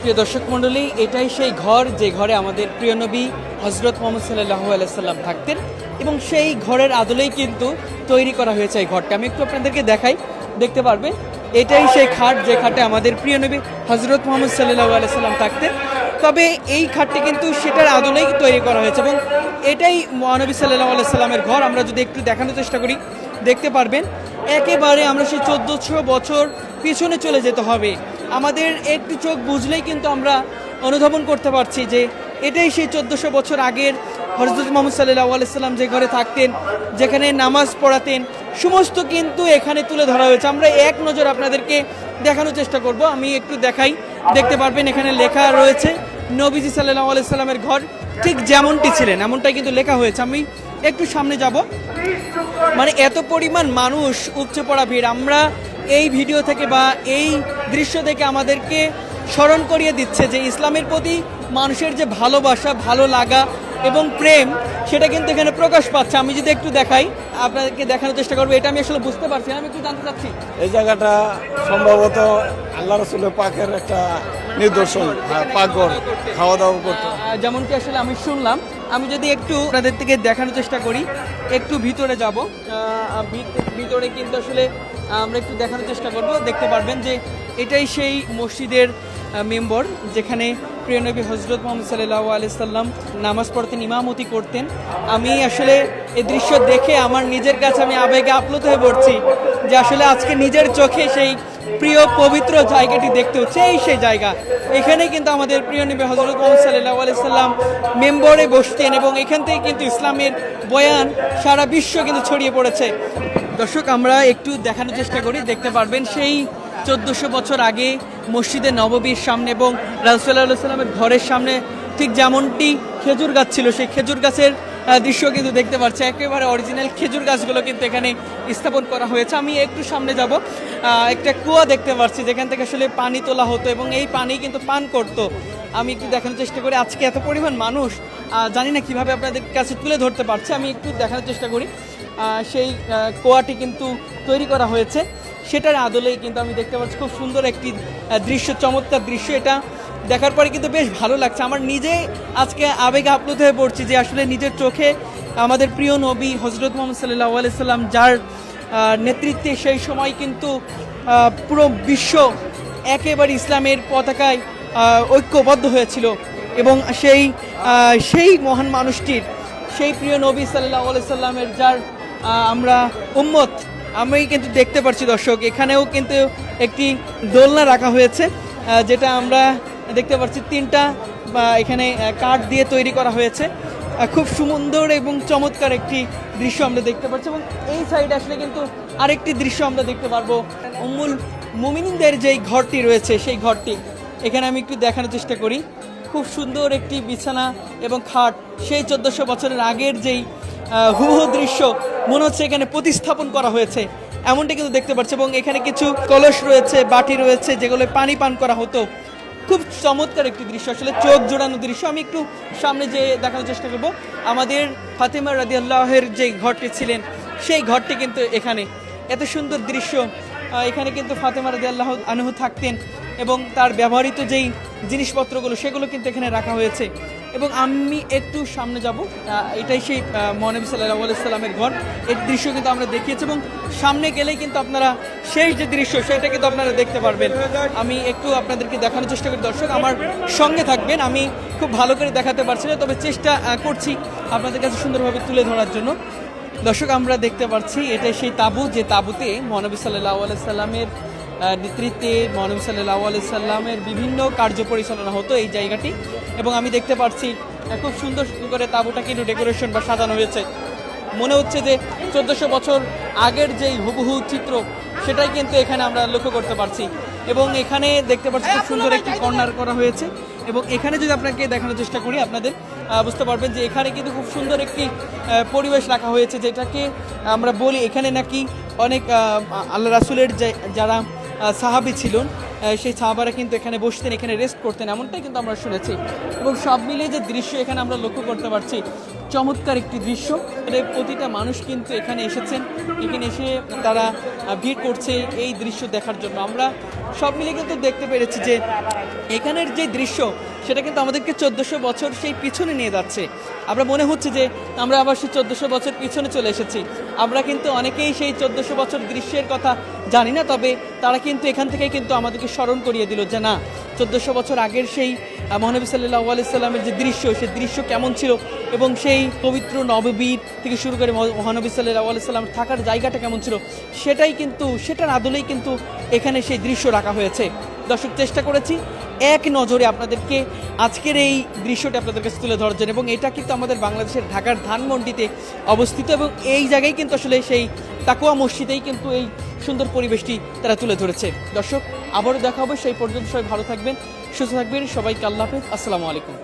প্রিয় দর্শক মণ্ডলী, এটাই সেই ঘর যে ঘরে আমাদের প্রিয় নবী হজরত মোহাম্মদ সাল্লাল্লাহু আলাইহি সাল্লাম থাকতেন এবং সেই ঘরের আদলেই কিন্তু তৈরি করা হয়েছে এই ঘরটা। আমি একটু আপনাদেরকে দেখাই, দেখতে পারবে এটাই সেই খাট যে খাটে আমাদের প্রিয় নবী হজরত মোহাম্মদ সাল্লাল্লাহু আলাইহি সাল্লাম থাকতেন। তবে এই খাটটি কিন্তু সেটার আদলেই তৈরি করা হয়েছে এবং এটাই মহানবী সাল্লাল্লাহু আলাইহি সাল্লামের ঘর। আমরা যদি একটু দেখানোর চেষ্টা করি দেখতে পারবেন একেবারে আমরা সেই 1400 বছর পিছনে চলে যেতে হবে। আমাদের একটু চোখ বুঝলেই কিন্তু আমরা অনুধাবন করতে পারছি যে এটাই সেই 1400 বছর আগের হযরত মুহাম্মদ সাল্লাল্লাহু আলাইহি সাল্লাম যে ঘরে থাকতেন, যেখানে নামাজ পড়াতেন, সমস্ত কিন্তু এখানে তুলে ধরা হয়েছে। আমরা এক নজর আপনাদেরকে দেখানোর চেষ্টা করব। আমি একটু দেখাই, দেখতে পারবেন এখানে লেখা রয়েছে নবীজি সাল্লাল্লাহু আলাইহি সাল্লামের ঘর ঠিক যেমনটি ছিলেন এমনটাই কিন্তু লেখা হয়েছে। আমি একটু সামনে যাব, মানে এত পরিমাণ মানুষ, উপচে পড়া ভিড়। আমরা এই ভিডিও থেকে বা এই দৃশ্য থেকে আমাদেরকে স্মরণ করিয়ে দিচ্ছে যে ইসলামের প্রতি মানুষের যে ভালোবাসা, ভালো লাগা এবং প্রেম, সেটা কিন্তু এখানে প্রকাশ পাচ্ছে। আমি যদি একটু দেখাই, আপনাদেরকে দেখানোর চেষ্টা করবো। এটা আমি আসলে বুঝতে পারছি না, আমি একটু জানতে চাচ্ছি এই জায়গাটা সম্ভবত আল্লাহ রাসূলের পাকের একটা নিদর্শন, পাকঘর, খাওয়া দাওয়া করতে। যেমনটি আসলে আমি শুনলাম। আমি যদি একটু আপনাদের থেকে দেখানোর চেষ্টা করি, একটু ভিতরে যাব, ভিতরে কিন্তু আসলে আমরা একটু দেখানোর চেষ্টা করব। দেখতে পারবেন যে এটাই সেই মসজিদের মেম্বর যেখানে প্রিয় নবী হজরত মুহাম্মদ সাল্লাল্লাহু আলাইহি সাল্লাম নামাজ পড়তেন, ইমামতি করতেন। আমি আসলে এই দৃশ্য দেখে আমার নিজের কাছে আমি আবেগে আপ্লুত হয়ে পড়ছি যে আসলে আজকে নিজের চোখে সেই প্রিয় পবিত্র জায়গাটি দেখতে হচ্ছে। এই সেই জায়গা, এখানে কিন্তু আমাদের প্রিয় নবী হযরত মুহাম্মদ সাল্লাল্লাহু আলাইহি সাল্লাম মেম্বরে বসতেন এবং এখান থেকে কিন্তু ইসলামের বয়ান সারা বিশ্ব কিন্তু ছড়িয়ে পড়েছে। দর্শক, আমরা একটু দেখানোর চেষ্টা করি, দেখতে পারবেন সেই 1400 বছর আগে মসজিদে নববীর সামনে এবং রাসূল সাল্লাল্লাহু আলাইহি সাল্লামের ঘরের সামনে ঠিক যেমনটি খেজুর গাছ ছিল, সেই খেজুর গাছের দৃশ্য কিন্তু দেখতে পাচ্ছি। একেবারে অরিজিনাল খেজুর গাছগুলো কিন্তু এখানে স্থাপন করা হয়েছে। আমি একটু সামনে যাব, একটা কুয়া দেখতে পাচ্ছি যেখান থেকে আসলে পানি তোলা হতো এবং এই পানি কিন্তু পান করতো। আমি একটু দেখানোর চেষ্টা করি। আজকে এত পরিমাণ মানুষ, জানি না কিভাবে আপনাদের কাছে তুলে ধরতে পারছি। আমি একটু দেখানোর চেষ্টা করি। সেই কুয়াটি কিন্তু তৈরি করা হয়েছে, সেটার আদলেই কিন্তু আমি দেখতে পাচ্ছি খুব সুন্দর একটি দৃশ্য, চমৎকার দৃশ্য। এটা দেখার পরে কিন্তু বেশ ভালো লাগছে। আমার নিজে আজকে আবেগে আপ্লুত হয়ে পড়ছি যে আসলে নিজের চোখে আমাদের প্রিয় নবী হজরত মুহাম্মদ সাল্লাল্লাহু আলাইহি সাল্লাম যার নেতৃত্বে সেই সময় কিন্তু পুরো বিশ্ব একেবারে ইসলামের পতাকায় ঐক্যবদ্ধ হয়েছিল এবং সেই মহান মানুষটির, সেই প্রিয় নবী সাল্লাল্লাহু আলাইহি সাল্লামের যার আমরা উম্মত, আমি কিন্তু দেখতে পাচ্ছি দর্শক এখানেও কিন্তু একটি দোলনা রাখা হয়েছে, যেটা আমরা দেখতে পাচ্ছি 3টা এখানে কাঠ দিয়ে তৈরি করা হয়েছে। খুব সুন্দর এবং চমৎকার একটি দৃশ্য আমরা দেখতে পাচ্ছি এবং এই সাইডে আসলে কিন্তু আরেকটি দৃশ্য আমরা দেখতে পারবো। উম্মুল মুমিনিনদের যেই ঘরটি রয়েছে সেই ঘরটি এখানে আমি একটু দেখানোর চেষ্টা করি। খুব সুন্দর একটি বিছানা এবং খাট, সেই 1400 বছরের আগের যেই হুবহু দৃশ্য মনে হচ্ছে এখানে প্রতিস্থাপন করা হয়েছে এমনটা কিন্তু দেখতে পাচ্ছি। এবং এখানে কিছু কলস রয়েছে, বাটি রয়েছে যেগুলো পানি পান করা হতো। খুব চমৎকার একটি দৃশ্য, আসলে চোখ জোড়ানো দৃশ্য। আমি একটু সামনে যে দেখানোর চেষ্টা করব। আমাদের ফাতেমা রাদিয়াল্লাহুর যে ঘরটি ছিলেন সেই ঘরটি কিন্তু এখানে, এত সুন্দর দৃশ্য। এখানে কিন্তু ফাতেমা রাদিয়াল্লাহু আনহু থাকতেন এবং তার ব্যবহৃত যেই জিনিসপত্রগুলো সেগুলো কিন্তু এখানে রাখা হয়েছে। এবং আমি একটু সামনে যাব, এটাই সেই মহানবী সাল্লাল্লাহু আলাইহি সাল্লামের ঘর। এই দৃশ্য কিন্তু আমরা দেখিয়েছি এবং সামনে গেলেই কিন্তু আপনারা সেই যে দৃশ্য সেটা কিন্তু আপনারা দেখতে পারবেন। আমি একটু আপনাদেরকে দেখানোর চেষ্টা করি। দর্শক আমার সঙ্গে থাকবেন, আমি খুব ভালো করে দেখাতে পারছি না, তবে চেষ্টা করছি আপনাদের কাছে সুন্দরভাবে তুলে ধরার জন্য। দর্শক, আমরা দেখতে পাচ্ছি এটাই সেই তাঁবু, যে তাঁবুতে মহানবী সাল্লাল্লাহু আলাইহি সাল্লামের নেতৃত্বে মহানবী সাল্লাল্লাহু আলাইহি সাল্লামের বিভিন্ন কার্য পরিচালনা হতো এই জায়গাটি। এবং আমি দেখতে পাচ্ছি খুব সুন্দর করে তাঁবুটা কিন্তু ডেকোরেশন বা সাজানো হয়েছে। মনে হচ্ছে যে 1400 বছর আগের যেই হুবহু চিত্র সেটাই কিন্তু এখানে আমরা লক্ষ্য করতে পারছি। এবং এখানে দেখতে পাচ্ছি খুব সুন্দর একটি কর্নার করা হয়েছে এবং এখানে যদি আপনাকে দেখানোর চেষ্টা করি আপনাদের বুঝতে পারবেন যে এখানে কিন্তু খুব সুন্দর একটি পরিবেশ রাখা হয়েছে, যেটাকে আমরা বলি এখানে নাকি অনেক আল্লাহ রাসূলের যারা সাহাবী ছিলেন সেই সাহাবারা কিন্তু এখানে বসতেন, এখানে রেস্ট করতেন, এমনটাই কিন্তু আমরা শুনেছি। এবং সব মিলিয়ে যে দৃশ্য এখানে আমরা লক্ষ্য করতে পারছি চমৎকার একটি দৃশ্য। প্রতিটা মানুষ কিন্তু এখানে এসেছেন, এখানে এসে তারা ভিড় করছে এই দৃশ্য দেখার জন্য। আমরা সব মিলে কিন্তু দেখতে পেরেছি যে এখানের যে দৃশ্য সেটা কিন্তু আমাদেরকে 1400 বছর সেই পিছনে নিয়ে যাচ্ছে। আমরা মনে হচ্ছে যে আমরা আবার সেই 1400 বছর পিছনে চলে এসেছি। আমরা কিন্তু অনেকেই সেই 1400 বছর দৃশ্যের কথা জানি না, তবে তারা কিন্তু এখান থেকে কিন্তু আমাদেরকে স্মরণ করিয়ে দিল যে না, 1400 বছর আগের সেই মহানবী সাল্লাল্লাহু আলাইহি সাল্লামের যে দৃশ্য, সেই দৃশ্য কেমন ছিল এবং সেই পবিত্র নববীর থেকে শুরু করে মহানবী সাল্লাল্লাহু আলাইহি সাল্লাম থাকার জায়গাটা কেমন ছিল, সেটার আদলেই কিন্তু এখানে সেই দৃশ্য রাখা হয়েছে। দর্শক, চেষ্টা করেছি এক নজরে আপনাদেরকে আজকের এই দৃশ্যটা আপনাদের কাছে তুলে ধরার জন্য, এবং এটা কিন্তু আমাদের বাংলাদেশের ঢাকার ধানমন্ডিতে অবস্থিত, এবং এই জায়গায় কিন্তু আসলে সেই তাকওয়া মসজিদেই কিন্তু এই সুন্দর পরিবেশটি তারা তুলে ধরেছে। দর্শক, আবারও দেখা হবে, সেই পর্যন্ত সবাই ভালো থাকবেন, সুস্থ থাকবেন, সবাইকে আল্লাহ হাফেজ, আসসালামু আলাইকুম।